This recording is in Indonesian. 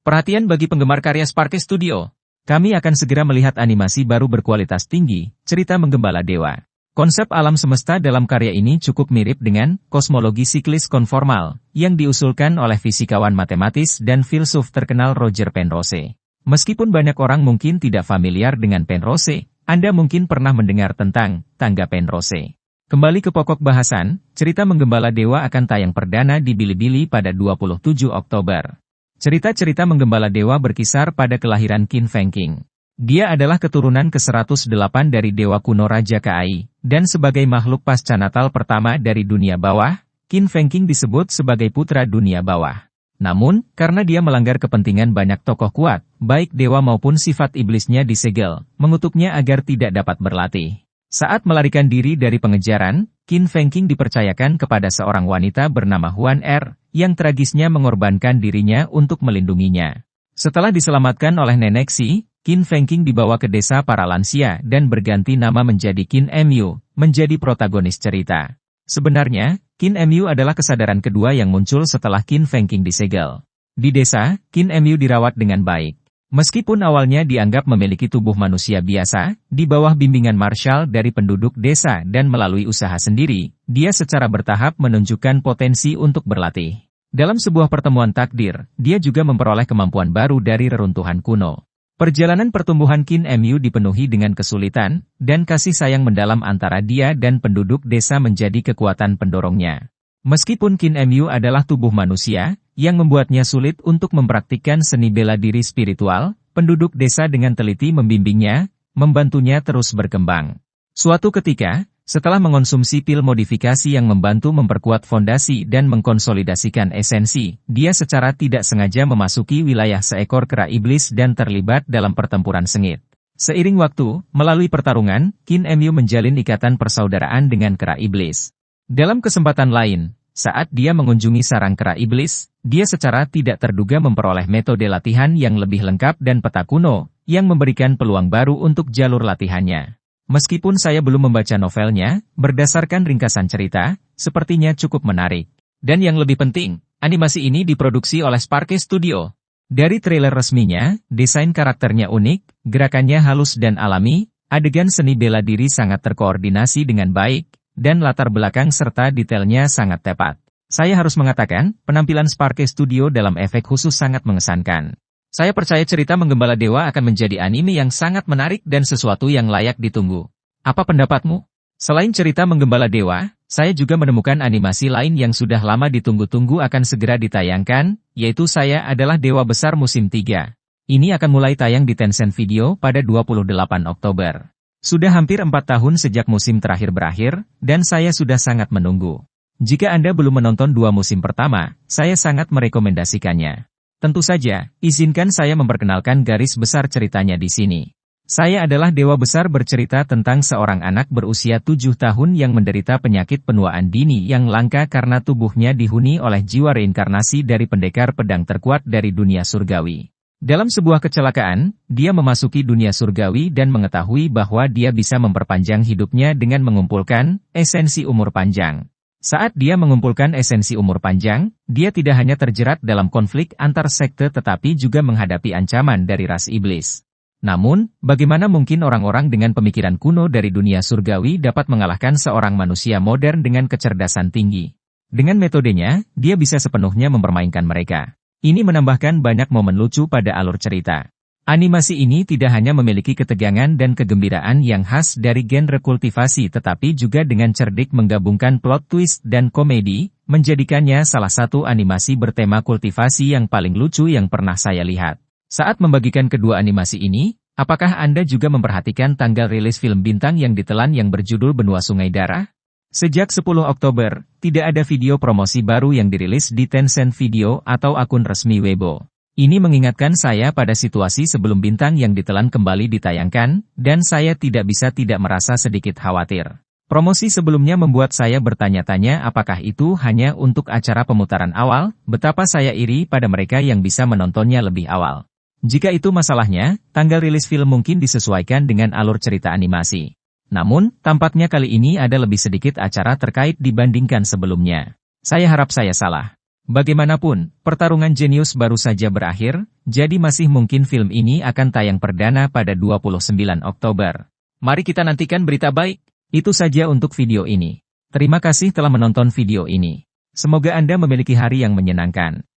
Perhatian bagi penggemar karya Spark Studio. Kami akan segera melihat animasi baru berkualitas tinggi, cerita menggembala dewa. Konsep alam semesta dalam karya ini cukup mirip dengan kosmologi siklis konformal, yang diusulkan oleh fisikawan matematis dan filsuf terkenal Roger Penrose. Meskipun banyak orang mungkin tidak familiar dengan Penrose, Anda mungkin pernah mendengar tentang tangga Penrose. Kembali ke pokok bahasan, cerita menggembala dewa akan tayang perdana di Bilibili pada 27 Oktober. Cerita-cerita menggembala dewa berkisar pada kelahiran Qin Feng Qing. Dia adalah keturunan ke-108 dari dewa kuno Raja Kai, dan sebagai makhluk pasca natal pertama dari dunia bawah, Qin Feng Qing disebut sebagai putra dunia bawah. Namun, karena dia melanggar kepentingan banyak tokoh kuat, baik dewa maupun sifat iblisnya disegel, mengutuknya agar tidak dapat berlatih. Saat melarikan diri dari pengejaran, Qin Feng Qing dipercayakan kepada seorang wanita bernama Huan Er, yang tragisnya mengorbankan dirinya untuk melindunginya. Setelah diselamatkan oleh nenek Xi, Qin Feng Qing dibawa ke desa para lansia dan berganti nama menjadi Qin Emyu, menjadi protagonis cerita. Sebenarnya, Qin Emyu adalah kesadaran kedua yang muncul setelah Qin Feng Qing disegel. Di desa, Qin Emyu dirawat dengan baik. Meskipun awalnya dianggap memiliki tubuh manusia biasa, di bawah bimbingan Marshall dari penduduk desa dan melalui usaha sendiri, dia secara bertahap menunjukkan potensi untuk berlatih. Dalam sebuah pertemuan takdir, dia juga memperoleh kemampuan baru dari reruntuhan kuno. Perjalanan pertumbuhan Qin Emyu dipenuhi dengan kesulitan, dan kasih sayang mendalam antara dia dan penduduk desa menjadi kekuatan pendorongnya. Meskipun Qin Emyu adalah tubuh manusia, yang membuatnya sulit untuk mempraktikkan seni bela diri spiritual, penduduk desa dengan teliti membimbingnya, membantunya terus berkembang. Suatu ketika, setelah mengonsumsi pil modifikasi yang membantu memperkuat fondasi dan mengkonsolidasikan esensi, dia secara tidak sengaja memasuki wilayah seekor kera iblis dan terlibat dalam pertempuran sengit. Seiring waktu, melalui pertarungan, Qin Emyu menjalin ikatan persaudaraan dengan kera iblis. Dalam kesempatan lain, saat dia mengunjungi sarang kera iblis, dia secara tidak terduga memperoleh metode latihan yang lebih lengkap dan peta kuno, yang memberikan peluang baru untuk jalur latihannya. Meskipun saya belum membaca novelnya, berdasarkan ringkasan cerita, sepertinya cukup menarik. Dan yang lebih penting, animasi ini diproduksi oleh Spark Studio. Dari trailer resminya, desain karakternya unik, gerakannya halus dan alami, adegan seni bela diri sangat terkoordinasi dengan baik, dan latar belakang serta detailnya sangat tepat. Saya harus mengatakan, penampilan Spark Studio dalam efek khusus sangat mengesankan. Saya percaya cerita menggembala dewa akan menjadi anime yang sangat menarik dan sesuatu yang layak ditunggu. Apa pendapatmu? Selain cerita menggembala dewa, saya juga menemukan animasi lain yang sudah lama ditunggu-tunggu akan segera ditayangkan, yaitu Saya Adalah Dewa Besar Musim 3. Ini akan mulai tayang di Tencent Video pada 28 Oktober. Sudah hampir 4 tahun sejak musim terakhir berakhir, dan saya sudah sangat menunggu. Jika Anda belum menonton 2 musim pertama, saya sangat merekomendasikannya. Tentu saja, izinkan saya memperkenalkan garis besar ceritanya di sini. Saya Adalah Dewa Besar bercerita tentang seorang anak berusia 7 tahun yang menderita penyakit penuaan dini yang langka karena tubuhnya dihuni oleh jiwa reinkarnasi dari pendekar pedang terkuat dari dunia surgawi. Dalam sebuah kecelakaan, dia memasuki dunia surgawi dan mengetahui bahwa dia bisa memperpanjang hidupnya dengan mengumpulkan esensi umur panjang. Saat dia mengumpulkan esensi umur panjang, dia tidak hanya terjerat dalam konflik antar sekte tetapi juga menghadapi ancaman dari ras iblis. Namun, bagaimana mungkin orang-orang dengan pemikiran kuno dari dunia surgawi dapat mengalahkan seorang manusia modern dengan kecerdasan tinggi? Dengan metodenya, dia bisa sepenuhnya mempermainkan mereka. Ini menambahkan banyak momen lucu pada alur cerita. Animasi ini tidak hanya memiliki ketegangan dan kegembiraan yang khas dari genre kultivasi tetapi juga dengan cerdik menggabungkan plot twist dan komedi, menjadikannya salah satu animasi bertema kultivasi yang paling lucu yang pernah saya lihat. Saat membagikan kedua animasi ini, apakah Anda juga memperhatikan tanggal rilis film bintang yang ditelan yang berjudul Benua Sungai Darah? Sejak 10 Oktober, tidak ada video promosi baru yang dirilis di Tencent Video atau akun resmi Weibo. Ini mengingatkan saya pada situasi sebelum bintang yang ditelan kembali ditayangkan, dan saya tidak bisa tidak merasa sedikit khawatir. Promosi sebelumnya membuat saya bertanya-tanya apakah itu hanya untuk acara pemutaran awal, betapa saya iri pada mereka yang bisa menontonnya lebih awal. Jika itu masalahnya, tanggal rilis film mungkin disesuaikan dengan alur cerita animasi. Namun, tampaknya kali ini ada lebih sedikit acara terkait dibandingkan sebelumnya. Saya harap saya salah. Bagaimanapun, pertarungan jenius baru saja berakhir, jadi masih mungkin film ini akan tayang perdana pada 29 Oktober. Mari kita nantikan berita baik. Itu saja untuk video ini. Terima kasih telah menonton video ini. Semoga Anda memiliki hari yang menyenangkan.